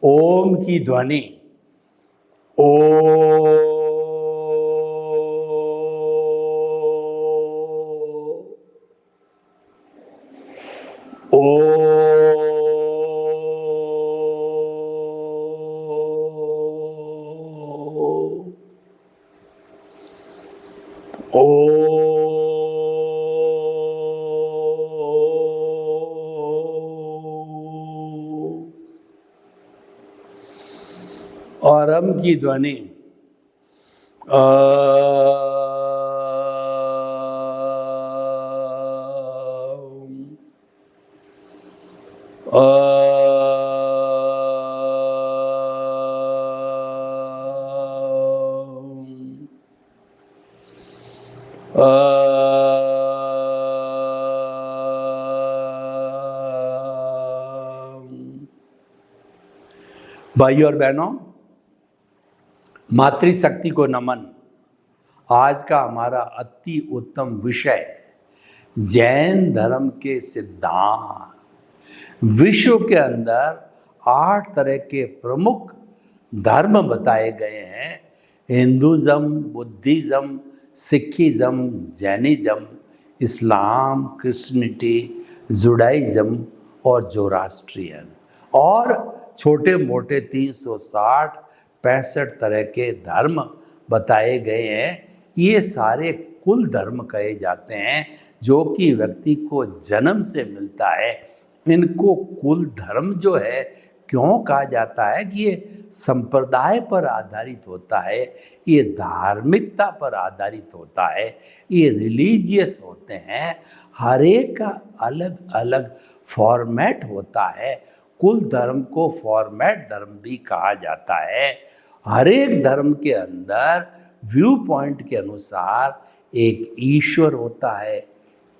ओम की ध्वनि ओ और अम की ध्वनि भाइयों और बहनों, मातृशक्ति को नमन। आज का हमारा अति उत्तम विषय जैन धर्म के सिद्धांत। विश्व के अंदर 8 तरह के प्रमुख धर्म बताए गए हैं। हिंदुज़म, बुद्धिज़्म, सिखिज़्म, जैनिज़्म, इस्लाम, क्रिश्चियनिटी, जुडाइज़्म और जोरास्ट्रियन, और छोटे मोटे 365 तरह के धर्म बताए गए हैं। ये सारे कुल धर्म कहे जाते हैं जो कि व्यक्ति को जन्म से मिलता है। इनको कुल धर्म जो है क्यों कहा जाता है कि ये संप्रदाय पर आधारित होता है, ये धार्मिकता पर आधारित होता है, ये रिलीजियस होते हैं। हर एक का अलग अलग फॉर्मेट होता है। कुल धर्म को फॉर्मेट धर्म भी कहा जाता है। हर एक धर्म के अंदर व्यू पॉइंट के अनुसार एक ईश्वर होता है,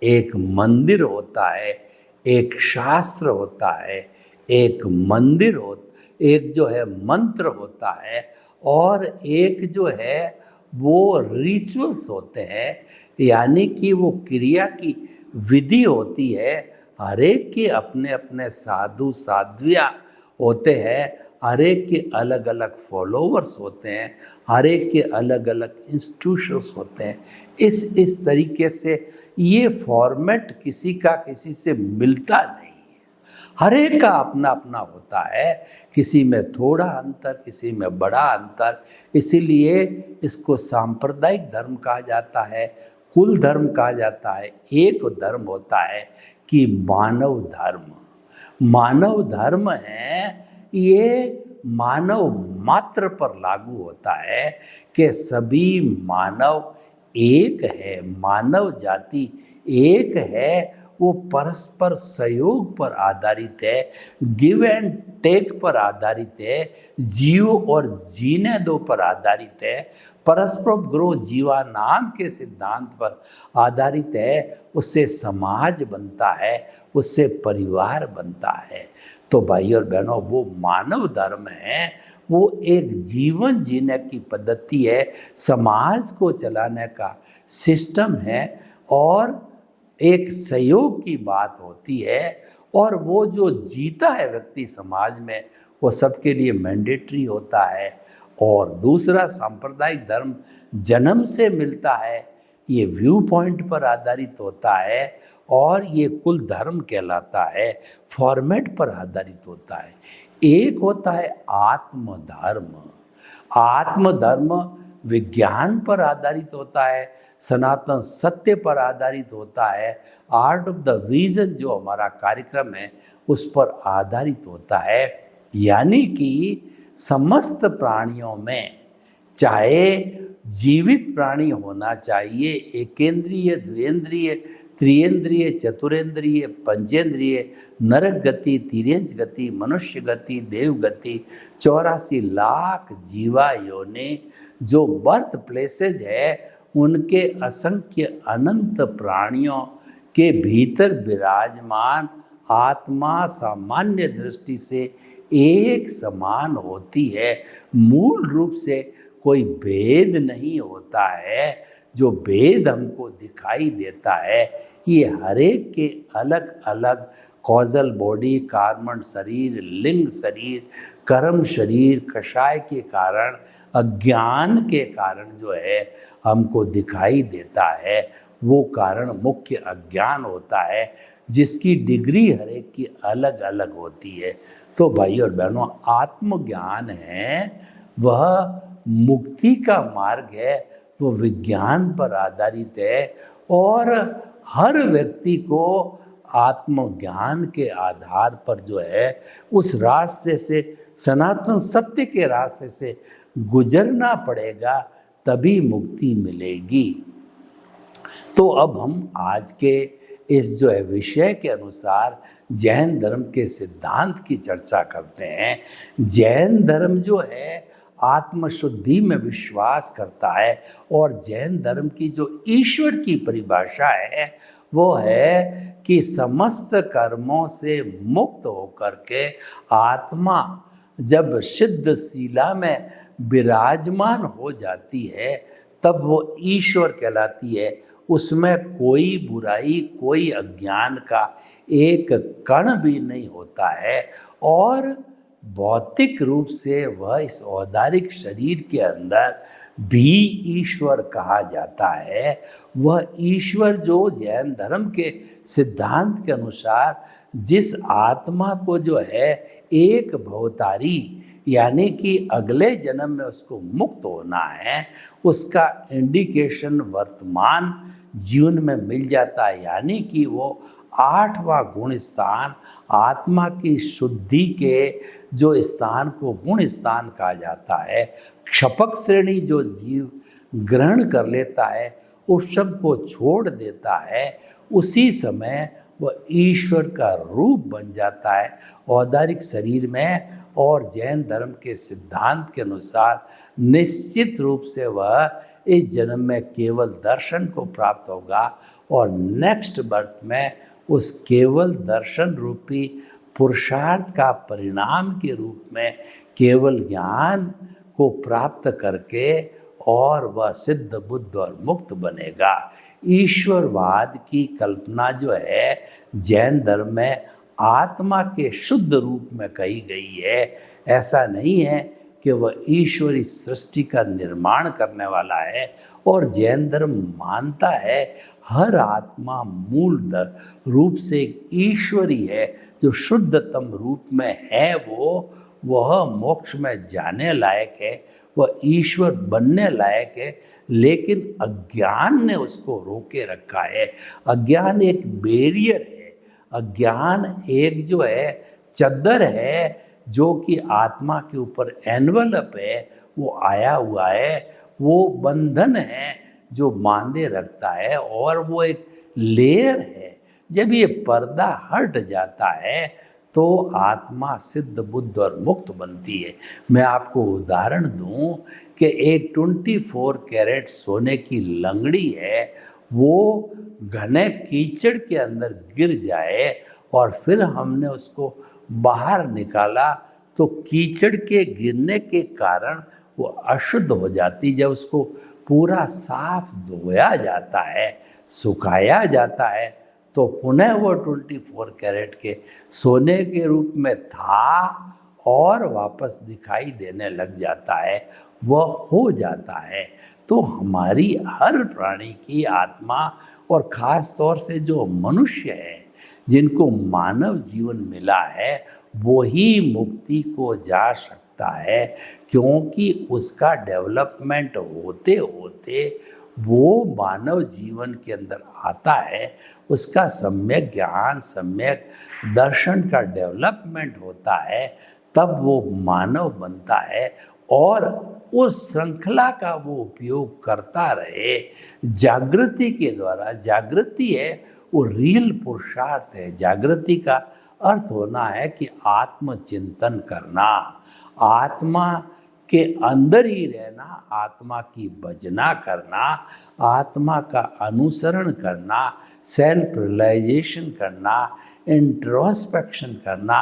एक मंदिर होता है, एक शास्त्र होता है, एक मंदिर एक जो है मंत्र होता है, और एक जो है वो रिचुअल्स होते हैं, यानी कि वो क्रिया की विधि होती है। हर एक के अपने अपने साधु साध्वियाँ होते हैं, हर एक के अलग अलग फॉलोवर्स होते हैं, हर एक के अलग अलग इंस्टीट्यूशंस होते हैं। इस तरीके से ये फॉर्मेट किसी का किसी से मिलता नहीं है। हर एक का अपना अपना होता है, किसी में थोड़ा अंतर, किसी में बड़ा अंतर। इसीलिए इसको सांप्रदायिक धर्म कहा जाता है, कुल धर्म कहा जाता है। एक धर्म होता है कि मानव धर्म। मानव धर्म है, ये मानव मात्र पर लागू होता है कि सभी मानव एक है, मानव जाति एक है। वो परस्पर सहयोग पर आधारित है, गिव एंड टेक पर आधारित है, जियो और जीने दो पर आधारित है, परस्पर ग्रो जीवा नाम के सिद्धांत पर आधारित है। उससे समाज बनता है, उससे परिवार बनता है। तो भाई और बहनों, वो मानव धर्म है, वो एक जीवन जीने की पद्धति है, समाज को चलाने का सिस्टम है, और एक सहयोग की बात होती है। और वो जो जीता है व्यक्ति समाज में, वो सबके लिए मैंडेटरी होता है। और दूसरा, सांप्रदायिक धर्म जन्म से मिलता है, ये व्यू पॉइंट पर आधारित होता है, और ये कुल धर्म कहलाता है, फॉर्मेट पर आधारित होता है। एक होता है आत्मधर्म। आत्मधर्म विज्ञान पर आधारित होता है, सनातन सत्य पर आधारित होता है। आर्ट ऑफ द विजन जो हमारा कार्यक्रम है उस पर आधारित होता है। यानी कि समस्त प्राणियों में, चाहे जीवित प्राणी होना चाहिए, एकेंद्रिय, द्विेंद्रिय, त्रिएंद्रिय, चतुरेंद्रिय, पंचेंद्रिय, नरक गति, तिर्यंच गति, मनुष्य गति, देव गति, 84 लाख जीवा योनि जो बर्थ प्लेसेज है, उनके असंख्य अनंत प्राणियों के भीतर विराजमान आत्मा सामान्य दृष्टि से एक समान होती है। मूल रूप से कोई भेद नहीं होता है। जो भेद हमको दिखाई देता है, ये हर एक के अलग अलग कॉजल बॉडी, कार्मण शरीर, लिंग शरीर, कर्म शरीर, कषाय के कारण, अज्ञान के कारण जो है हमको दिखाई देता है, वो कारण मुख्य अज्ञान होता है, जिसकी डिग्री हर एक की अलग अलग होती है। तो भाई और बहनों, आत्मज्ञान है वह मुक्ति का मार्ग है, वो विज्ञान पर आधारित है और हर व्यक्ति को आत्मज्ञान के आधार पर जो है उस रास्ते से, सनातन सत्य के रास्ते से गुजरना पड़ेगा, तभी मुक्ति मिलेगी। तो अब हम आज के इस जो है विषय के अनुसार जैन धर्म के सिद्धांत की चर्चा करते हैं। जैन धर्म जो है आत्मशुद्धि में विश्वास करता है और जैन धर्म की जो ईश्वर की परिभाषा है वो है कि समस्त कर्मों से मुक्त होकर के आत्मा जब सिद्ध शिला में विराजमान हो जाती है तब वो ईश्वर कहलाती है। उसमें कोई बुराई, कोई अज्ञान का एक कण भी नहीं होता है और भौतिक रूप से वह इस औदारिक शरीर के अंदर भी ईश्वर कहा जाता है। वह ईश्वर जो जैन धर्म के सिद्धांत के अनुसार जिस आत्मा को जो है एक भवतारी यानी कि अगले जन्म में उसको मुक्त होना है, उसका इंडिकेशन वर्तमान जीवन में मिल जाता है, यानी कि वो 8वां गुण स्थान, आत्मा की शुद्धि के जो स्थान को गुण स्थान कहा जाता है, क्षपक श्रेणी जो जीव ग्रहण कर लेता है, उस सब को छोड़ देता है, उसी समय वह ईश्वर का रूप बन जाता है औदारिक शरीर में। और जैन धर्म के सिद्धांत के अनुसार निश्चित रूप से वह इस जन्म में केवल दर्शन को प्राप्त होगा और नेक्स्ट बर्थ में उस केवल दर्शन रूपी पुरुषार्थ का परिणाम के रूप में केवल ज्ञान को प्राप्त करके और वह सिद्ध, बुद्ध और मुक्त बनेगा। ईश्वरवाद की कल्पना जो है जैन धर्म में आत्मा के शुद्ध रूप में कही गई है। ऐसा नहीं है कि वह ईश्वरी सृष्टि का निर्माण करने वाला है। और जैन धर्म मानता है हर आत्मा मूल रूप से ईश्वरी है, जो शुद्धतम रूप में है वह मोक्ष में जाने लायक है, वह ईश्वर बनने लायक है, लेकिन अज्ञान ने उसको रोके रखा है। अज्ञान एक बैरियर है, अज्ञान एक जो है चद्दर है जो कि आत्मा के ऊपर एनवलप है, वो आया हुआ है, वो बंधन है जो बांधे रखता है और वो एक लेयर है। जब ये पर्दा हट जाता है तो आत्मा सिद्ध, बुद्ध और मुक्त बनती है। मैं आपको उदाहरण दूं कि एक 24 कैरेट सोने की लंगड़ी है, वो घने कीचड़ के अंदर गिर जाए और फिर हमने उसको बाहर निकाला तो कीचड़ के गिरने के कारण वो अशुद्ध हो जाती। जब उसको पूरा साफ धोया जाता है, सुखाया जाता है, तो पुनः वो 24 कैरेट के सोने के रूप में था और वापस दिखाई देने लग जाता है, वह हो जाता है। तो हमारी हर प्राणी की आत्मा और ख़ास तौर से जो मनुष्य है जिनको मानव जीवन मिला है वो ही मुक्ति को जा सकता है, क्योंकि उसका डेवलपमेंट होते होते वो मानव जीवन के अंदर आता है, उसका सम्यक ज्ञान, सम्यक दर्शन का डेवलपमेंट होता है, तब वो मानव बनता है और उस श्रृंखला का वो उपयोग करता रहे जागृति के द्वारा। जागृति है वो रियल पुरुषार्थ है। जागृति का अर्थ होना है कि आत्मचिंतन करना, आत्मा के अंदर ही रहना, आत्मा की भजना करना, आत्मा का अनुसरण करना, सेल्फ रियलाइजेशन करना, इंट्रोस्पेक्शन करना,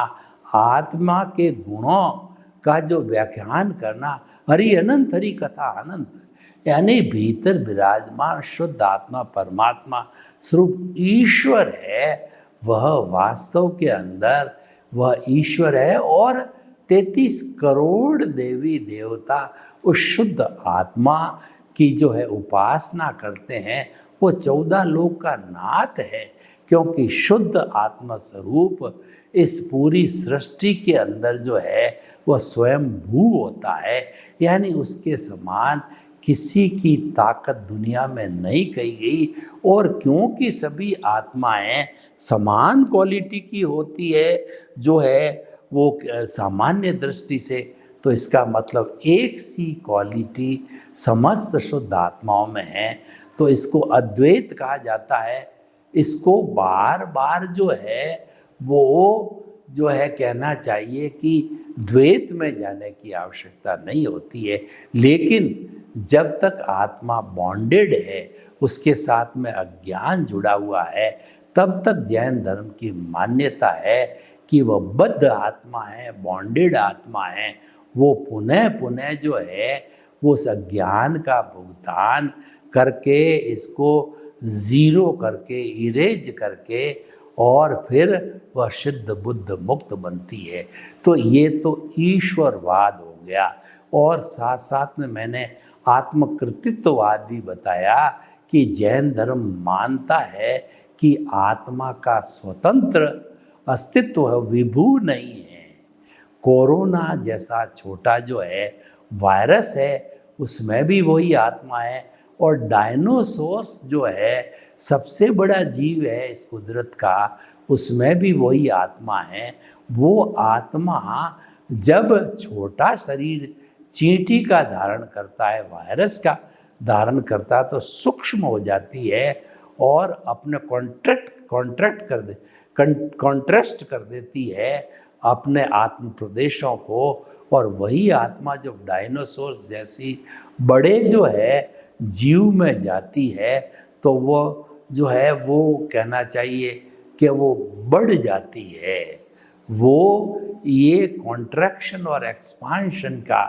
आत्मा के गुणों का जो व्याख्यान करना। हरि अनंत, हरि कथा अनंत, यानी भीतर विराजमान शुद्ध आत्मा परमात्मा स्वरूप ईश्वर है, वह वास्तव के अंदर वह ईश्वर है और 33 करोड़ देवी देवता उस शुद्ध आत्मा की जो है उपासना करते हैं। वो 14 लोक का नाथ है, क्योंकि शुद्ध आत्मा स्वरूप इस पूरी सृष्टि के अंदर जो है वह स्वयं भू होता है, यानी उसके समान किसी की ताकत दुनिया में नहीं कही गई। और क्योंकि सभी आत्माएं समान क्वालिटी की होती है जो है वो सामान्य दृष्टि से, तो इसका मतलब एक सी क्वालिटी समस्त शुद्ध आत्माओं में है, तो इसको अद्वैत कहा जाता है। इसको बार बार जो है वो जो है कहना चाहिए कि द्वैत में जाने की आवश्यकता नहीं होती है, लेकिन जब तक आत्मा बॉन्डेड है, उसके साथ में अज्ञान जुड़ा हुआ है, तब तक जैन धर्म की मान्यता है कि वह बद्ध आत्मा है, बॉन्डेड आत्मा है। वो पुनः पुनः जो है वो उस अज्ञान का भुगतान करके, इसको ज़ीरो करके, इरेज करके, और फिर वह सिद्ध बुद्ध मुक्त बनती है। तो ये तो ईश्वरवाद हो गया। और साथ साथ में मैंने आत्मकृतित्ववाद भी बताया कि जैन धर्म मानता है कि आत्मा का स्वतंत्र अस्तित्व है, विभू नहीं है। कोरोना जैसा छोटा जो है वायरस है, उसमें भी वही आत्मा है। और डायनासोर्स जो है सबसे बड़ा जीव है इस कुदरत का, उसमें भी वही आत्मा है। वो आत्मा जब छोटा शरीर चींटी का धारण करता है, वायरस का धारण करता है, तो सूक्ष्म हो जाती है और अपने कॉन्ट्रास्ट कर देती है अपने आत्म प्रदेशों को। और वही आत्मा जब डायनासोर्स जैसी बड़े जो है जीव में जाती है, तो वो जो है वो कहना चाहिए कि वो बढ़ जाती है। वो ये कॉन्ट्रैक्शन और एक्सपांशन का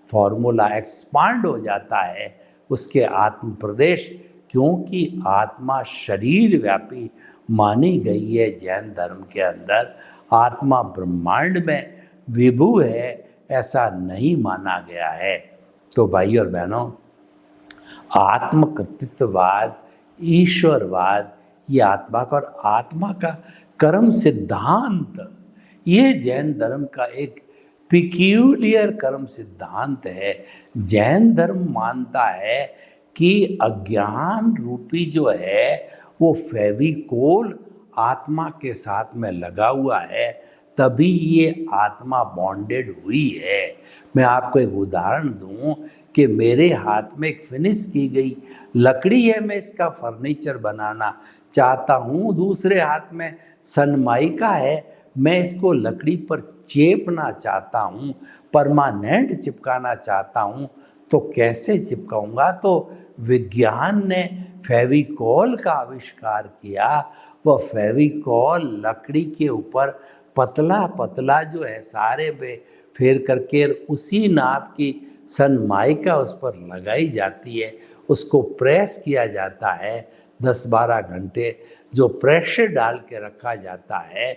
फॉर्मूला, एक्सपांड हो जाता है उसके आत्म प्रदेश, क्योंकि आत्मा शरीर व्यापी मानी गई है जैन धर्म के अंदर। आत्मा ब्रह्मांड में विभू है ऐसा नहीं माना गया है। तो भाई और बहनों, आत्मकृतित्ववाद, ईश्वरवाद, ये आत्मा का और आत्मा का कर्म सिद्धांत, ये जैन धर्म का एक पिक्यूलियर कर्म सिद्धांत है। जैन धर्म मानता है कि अज्ञान रूपी जो है वो फेविकोल आत्मा के साथ में लगा हुआ है, तभी ये आत्मा बॉन्डेड हुई है। मैं आपको एक उदाहरण दूं कि मेरे हाथ में एक फिनिश की गई लकड़ी है, मैं इसका फर्नीचर बनाना चाहता हूँ। दूसरे हाथ में सनमाइका है, मैं इसको लकड़ी पर चेपना चाहता हूँ, परमानेंट चिपकाना चाहता हूँ। तो कैसे चिपकाऊंगा? तो विज्ञान ने फेविकॉल का आविष्कार किया। वह फेविकॉल लकड़ी के ऊपर पतला पतला जो है सारे पे फेर करके उसी नाप की सनमाइका उस पर लगाई जाती है, उसको प्रेस किया जाता है 10-12 घंटे, जो प्रेशर डाल के रखा जाता है,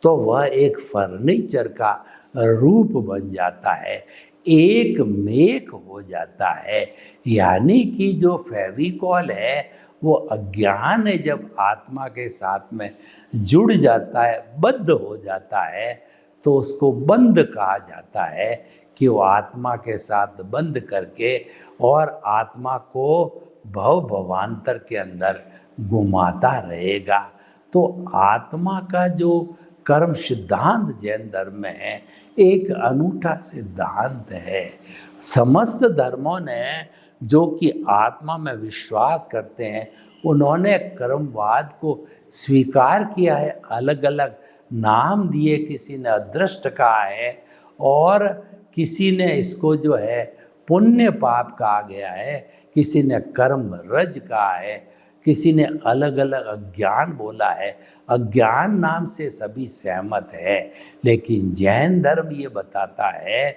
तो वह एक फर्नीचर का रूप बन जाता है, एक मेक हो जाता है। यानी कि जो फेविकॉल है वो अज्ञान है, जब आत्मा के साथ में जुड़ जाता है, बद्ध हो जाता है, तो उसको बंद कहा जाता है कि वो आत्मा के साथ बंद करके और आत्मा को भव भवांतर के अंदर घुमाता रहेगा। तो आत्मा का जो कर्म सिद्धांत जैन धर्म में है, एक अनूठा सिद्धांत है। समस्त धर्मों ने जो कि आत्मा में विश्वास करते हैं, उन्होंने कर्मवाद को स्वीकार किया है, अलग अलग नाम दिए। किसी ने अदृष्ट कहा है और किसी ने इसको जो है पुण्य पाप कहा गया है, किसी ने कर्म रज कहा है, किसी ने अलग अलग अज्ञान बोला है। अज्ञान नाम से सभी सहमत है, लेकिन जैन धर्म ये बताता है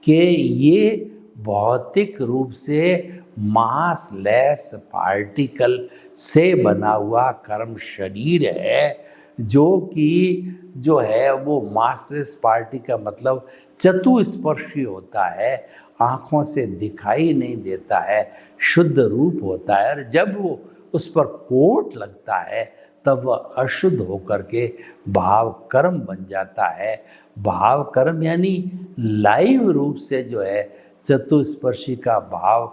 कि ये भौतिक रूप से मासलेस पार्टिकल से बना हुआ कर्म शरीर है, जो कि जो है वो मार्क्सिस्ट पार्टी का मतलब चतुस्पर्शी होता है, आँखों से दिखाई नहीं देता है, शुद्ध रूप होता है, और जब वो उस पर कोट लगता है तब वह अशुद्ध होकर के भाव कर्म बन जाता है। भाव कर्म यानी लाइव रूप से जो है चतुस्पर्शी का भाव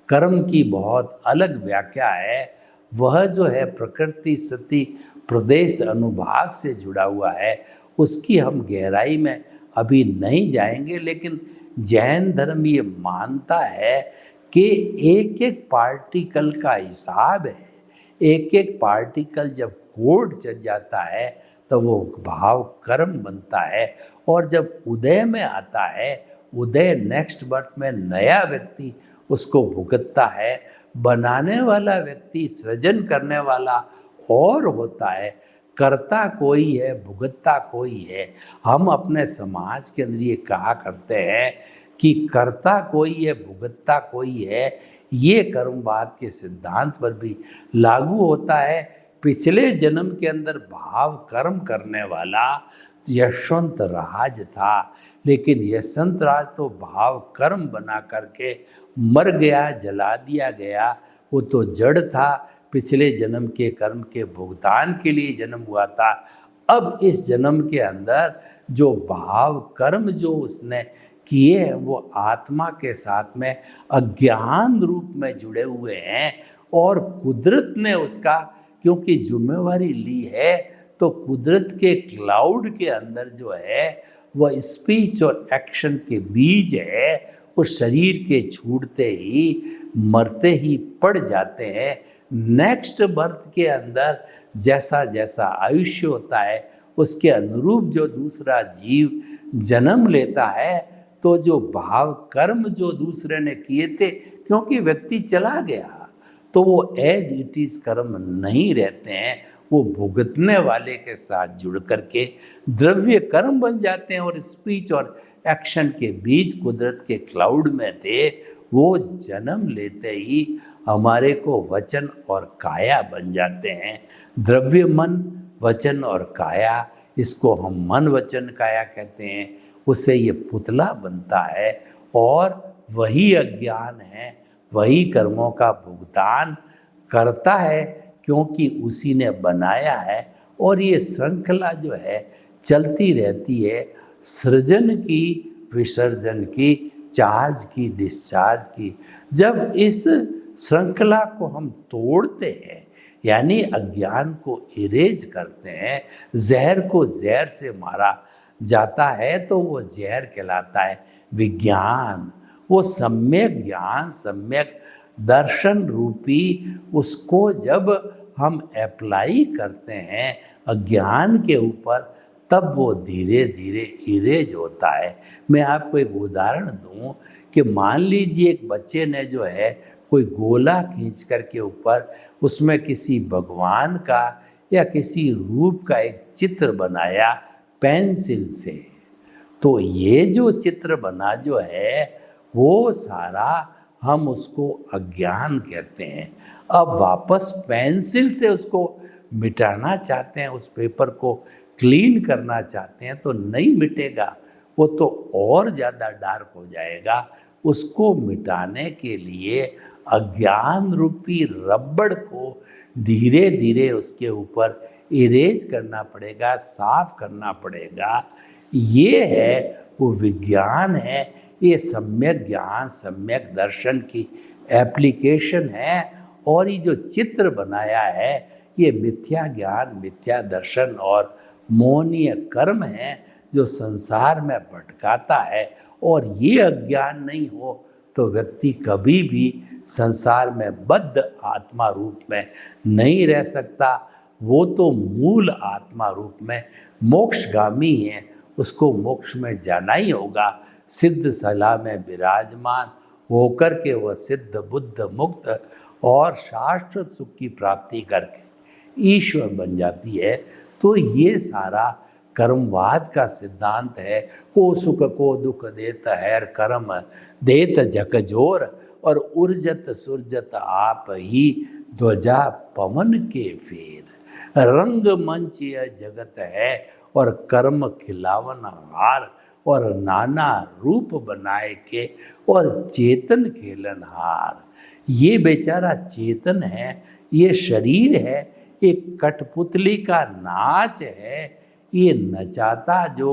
कर्म की बहुत अलग व्याख्या है। वह जो है प्रकृति सति प्रदेश अनुभाग से जुड़ा हुआ है, उसकी हम गहराई में अभी नहीं जाएंगे, लेकिन जैन धर्म ये मानता है कि एक एक पार्टिकल का हिसाब है। एक एक पार्टिकल जब कोड चल जाता है तो वो भाव कर्म बनता है, और जब उदय में आता है, उदय नेक्स्ट बर्थ में नया व्यक्ति उसको भुगतता है। बनाने वाला व्यक्ति, सृजन करने वाला और होता है, कर्ता कोई है, भुगतता कोई है। हम अपने समाज के अंदर ये कहा करते हैं कि कर्ता कोई है, भुगतता कोई है। ये कर्मवाद के सिद्धांत पर भी लागू होता है। पिछले जन्म के अंदर भाव कर्म करने वाला यशवंत राज था, लेकिन यशवंत राज तो भाव कर्म बना करके मर गया, जला दिया गया। वो तो जड़ था, पिछले जन्म के कर्म के भुगतान के लिए जन्म हुआ था। अब इस जन्म के अंदर जो भाव कर्म जो उसने किए हैं वो आत्मा के साथ में अज्ञान रूप में जुड़े हुए हैं, और कुदरत ने उसका क्योंकि जिम्मेवारी ली है, तो कुदरत के क्लाउड के अंदर जो है वह स्पीच और एक्शन के बीज है। उस शरीर के छूटते ही मरते ही पड़ जाते हैं। नेक्स्ट बर्थ के अंदर जैसा जैसा आयुष्य होता है उसके अनुरूप जो दूसरा जीव जन्म लेता है, तो जो भाव कर्म जो दूसरे ने किए थे, क्योंकि व्यक्ति चला गया तो वो एज इट इज कर्म नहीं रहते हैं, वो भुगतने वाले के साथ जुड़ करके द्रव्य कर्म बन जाते हैं। और स्पीच और एक्शन के बीच कुदरत के क्लाउड में थे, वो जन्म लेते ही हमारे को वचन और काया बन जाते हैं। द्रव्य मन, वचन और काया, इसको हम मन वचन काया कहते हैं। उससे ये पुतला बनता है, और वही अज्ञान है, वही कर्मों का भुगतान करता है, क्योंकि उसी ने बनाया है। और ये श्रृंखला जो है चलती रहती है, सृजन की, विसर्जन की, चार्ज की, डिस्चार्ज की। जब इस श्रृंखला को हम तोड़ते हैं, यानी अज्ञान को इरेज करते हैं, जहर को जहर से मारा जाता है, तो वो जहर कहलाता है विज्ञान। वो सम्यक ज्ञान, सम्यक दर्शन रूपी, उसको जब हम अप्लाई करते हैं अज्ञान के ऊपर, तब वो धीरे धीरे इरेज होता है। मैं आपको एक उदाहरण दूं कि मान लीजिए एक बच्चे ने जो है कोई गोला खींच कर के ऊपर उसमें किसी भगवान का या किसी रूप का एक चित्र बनाया पेंसिल से, तो ये जो चित्र बना जो है वो सारा हम उसको अज्ञान कहते हैं। अब वापस पेंसिल से उसको मिटाना चाहते हैं, उस पेपर को क्लीन करना चाहते हैं, तो नहीं मिटेगा, वो तो और ज़्यादा डार्क हो जाएगा। उसको मिटाने के लिए अज्ञान रूपी रबड़ को धीरे धीरे उसके ऊपर इरेज करना पड़ेगा, साफ करना पड़ेगा। ये है वो विज्ञान है, ये सम्यक ज्ञान, सम्यक दर्शन की एप्लीकेशन है। और ये जो चित्र बनाया है ये मिथ्या ज्ञान, मिथ्या दर्शन और मोहनीय कर्म है जो संसार में भटकाता है। और ये अज्ञान नहीं हो तो व्यक्ति कभी भी संसार में बद्ध आत्मा रूप में नहीं रह सकता। वो तो मूल आत्मा रूप में मोक्षगामी है, उसको मोक्ष में जाना ही होगा। सिद्ध सला में विराजमान होकर के वह सिद्ध बुद्ध मुक्त और शाश्वत सुख की प्राप्ति करके ईश्वर बन जाती है। तो ये सारा कर्मवाद का सिद्धांत है। को सुख को दुख देत हैर कर्म देत झकझोर, और उर्जत सुरजत आप ही ध्वजा पवन के फेर। रंगमंच यह जगत है और कर्म खिलावन हार, और नाना रूप बनाए के और चेतन खेलन हार। ये बेचारा चेतन है, ये शरीर है, एक कठपुतली का नाच है। ये नचाता जो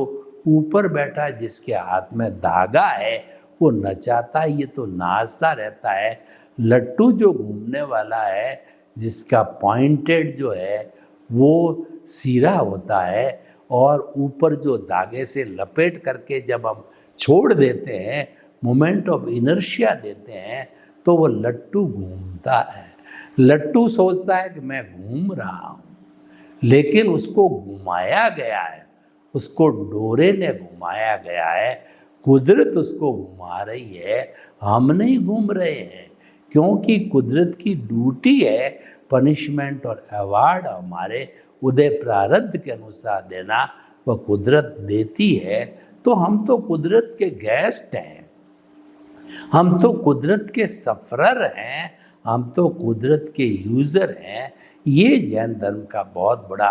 ऊपर बैठा जिसके हाथ में धागा है वो नचाता, ये तो नाचता रहता है। लट्टू जो घूमने वाला है जिसका पॉइंटेड जो है वो सिरा होता है, और ऊपर जो धागे से लपेट करके जब हम छोड़ देते हैं, मोमेंट ऑफ इनर्शिया देते हैं, तो वो लट्टू घूमता है। लट्टू सोचता है कि मैं घूम रहा हूँ, लेकिन उसको घुमाया गया है, उसको डोरे ने घुमाया गया है, कुदरत उसको घुमा रही है, हम नहीं घूम रहे हैं। क्योंकि कुदरत की ड्यूटी है पनिशमेंट और अवार्ड हमारे उदय प्रारब्ध के अनुसार देना, वह कुदरत देती है। तो हम तो कुदरत के गेस्ट हैं, हम तो कुदरत के सफरर हैं, हम तो कुदरत के यूज़र हैं। ये जैन धर्म का बहुत बड़ा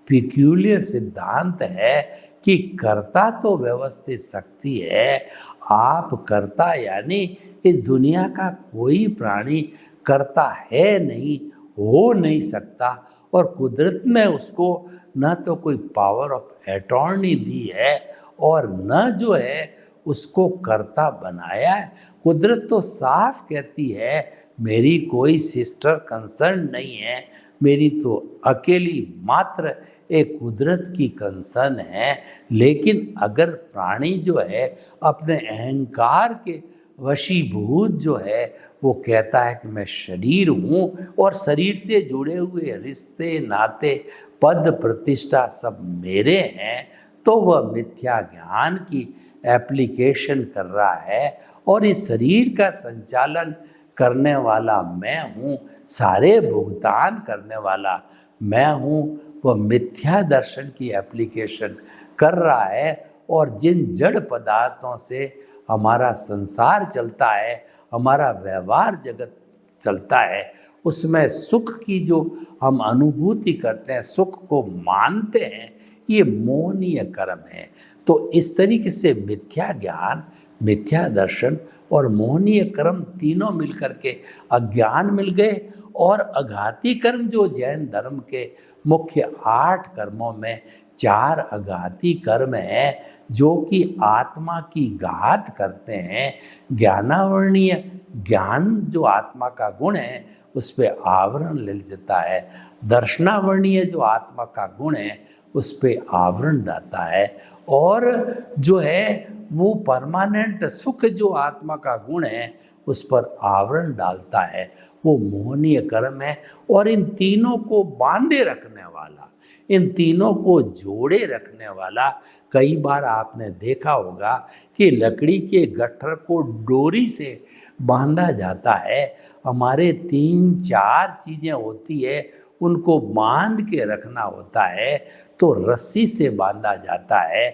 पिक्यूलियर सिद्धांत है कि कर्ता तो व्यवस्थित शक्ति है, आप कर्ता, यानी इस दुनिया का कोई प्राणी कर्ता है नहीं, हो नहीं सकता, और कुदरत में उसको न तो कोई पावर ऑफ अटॉर्नी दी है और न जो है उसको कर्ता बनाया है। कुदरत तो साफ कहती है मेरी कोई सिस्टर कंसर्न नहीं है, मेरी तो अकेली मात्र एक कुदरत की कंसर्न है। लेकिन अगर प्राणी जो है अपने अहंकार के वशीभूत जो है वो कहता है कि मैं शरीर हूँ और शरीर से जुड़े हुए रिश्ते नाते पद प्रतिष्ठा सब मेरे हैं, तो वह मिथ्या ज्ञान की एप्लीकेशन कर रहा है। और इस शरीर का संचालन करने वाला मैं हूँ, सारे भुगतान करने वाला मैं हूँ, वह मिथ्या दर्शन की एप्लीकेशन कर रहा है। और जिन जड़ पदार्थों से हमारा संसार चलता है, हमारा व्यवहार जगत चलता है, उसमें सुख की जो हम अनुभूति करते हैं, सुख को मानते हैं, ये मोहनीय कर्म है। तो इस तरीके से मिथ्या ज्ञान, मिथ्या दर्शन और मोहनीय कर्म तीनों मिलकर के अज्ञान मिल गए। और अघाती कर्म जो जैन धर्म के मुख्य 8 कर्मों में 4 अघाती कर्म हैं जो कि आत्मा की घात करते हैं। ज्ञानावरणीय ज्ञान जो आत्मा का गुण है उस पर आवरण ले लेता है, दर्शनावरणीय जो आत्मा का गुण है उस पर आवरण डालता है, और जो है वो परमानेंट सुख जो आत्मा का गुण है उस पर आवरण डालता है, वो मोहनीय कर्म है। और इन तीनों को बांधे रखने वाला, इन तीनों को जोड़े रखने वाला, कई बार आपने देखा होगा कि लकड़ी के गट्ठर को डोरी से बांधा जाता है। हमारे 3-4 चीज़ें होती है, उनको बांध के रखना होता है, तो रस्सी से बांधा जाता है,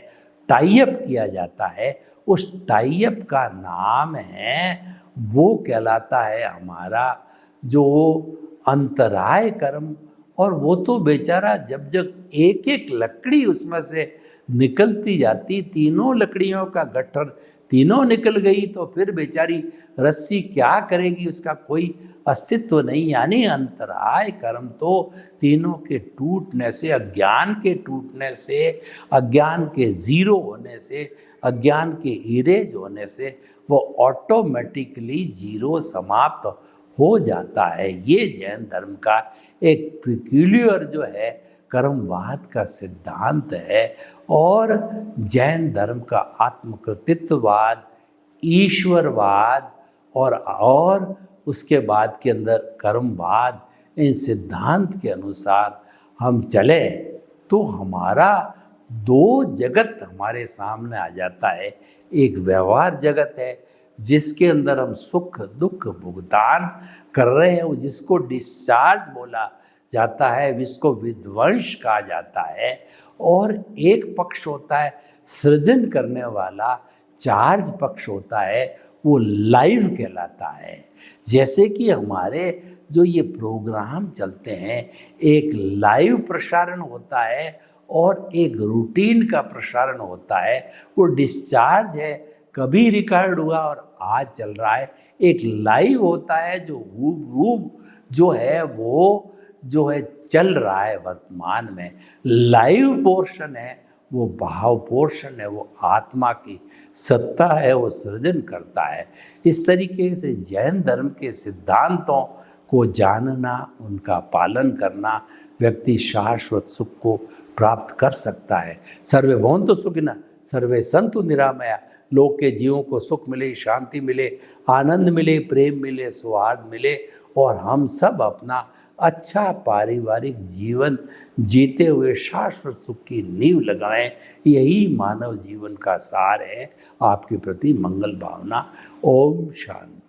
टाइअप किया जाता है। उस टाइअप का नाम है, वो कहलाता है हमारा जो अंतराय कर्म। और वो तो बेचारा जब जब एक एक लकड़ी उसमें से निकलती जाती, तीनों लकड़ियों का गट्ठर तीनों निकल गई, तो फिर बेचारी रस्सी क्या करेगी, उसका कोई अस्तित्व नहीं। यानी अंतराय कर्म तो तीनों के टूटने से, अज्ञान के टूटने से, अज्ञान के जीरो होने से, अज्ञान के इरेज होने से वो ऑटोमेटिकली जीरो समाप्त हो जाता है। ये जैन धर्म का एक पिक्यूलियर जो है कर्मवाद का सिद्धांत है। और जैन धर्म का आत्मकृतित्ववाद, ईश्वरवाद और उसके बाद के अंदर कर्मवाद, इन सिद्धांत के अनुसार हम चले तो हमारा 2 जगत हमारे सामने आ जाता है। एक व्यवहार जगत है जिसके अंदर हम सुख दुख भुगतान कर रहे हैं, जिसको डिस्चार्ज बोला जाता है, जिसको विध्वंस कहा जाता है। और एक पक्ष होता है सृजन करने वाला, चार्ज पक्ष होता है, वो लाइव कहलाता है। जैसे कि हमारे जो ये प्रोग्राम चलते हैं, एक लाइव प्रसारण होता है और एक रूटीन का प्रसारण होता है। वो डिस्चार्ज है, कभी रिकॉर्ड हुआ और आज चल रहा है। एक लाइव होता है जो हूबहू जो है वो जो है चल रहा है वर्तमान में। लाइव पोर्शन है वो भाव पोर्शन है, वो आत्मा की सत्ता है, वो सृजन करता है। इस तरीके से जैन धर्म के सिद्धांतों को जानना, उनका पालन करना, व्यक्ति शाश्वत सुख को प्राप्त कर सकता है। सर्वे भवन्तु सुखिनः, सर्वे सन्तु निरामया। लोक के जीवों को सुख मिले, शांति मिले, आनंद मिले, प्रेम मिले, सौहार्द मिले और हम सब अपना अच्छा पारिवारिक जीवन जीते हुए शाश्वत सुख की नींव लगाएं। यही मानव जीवन का सार है। आपके प्रति मंगल भावना। ओम शांति।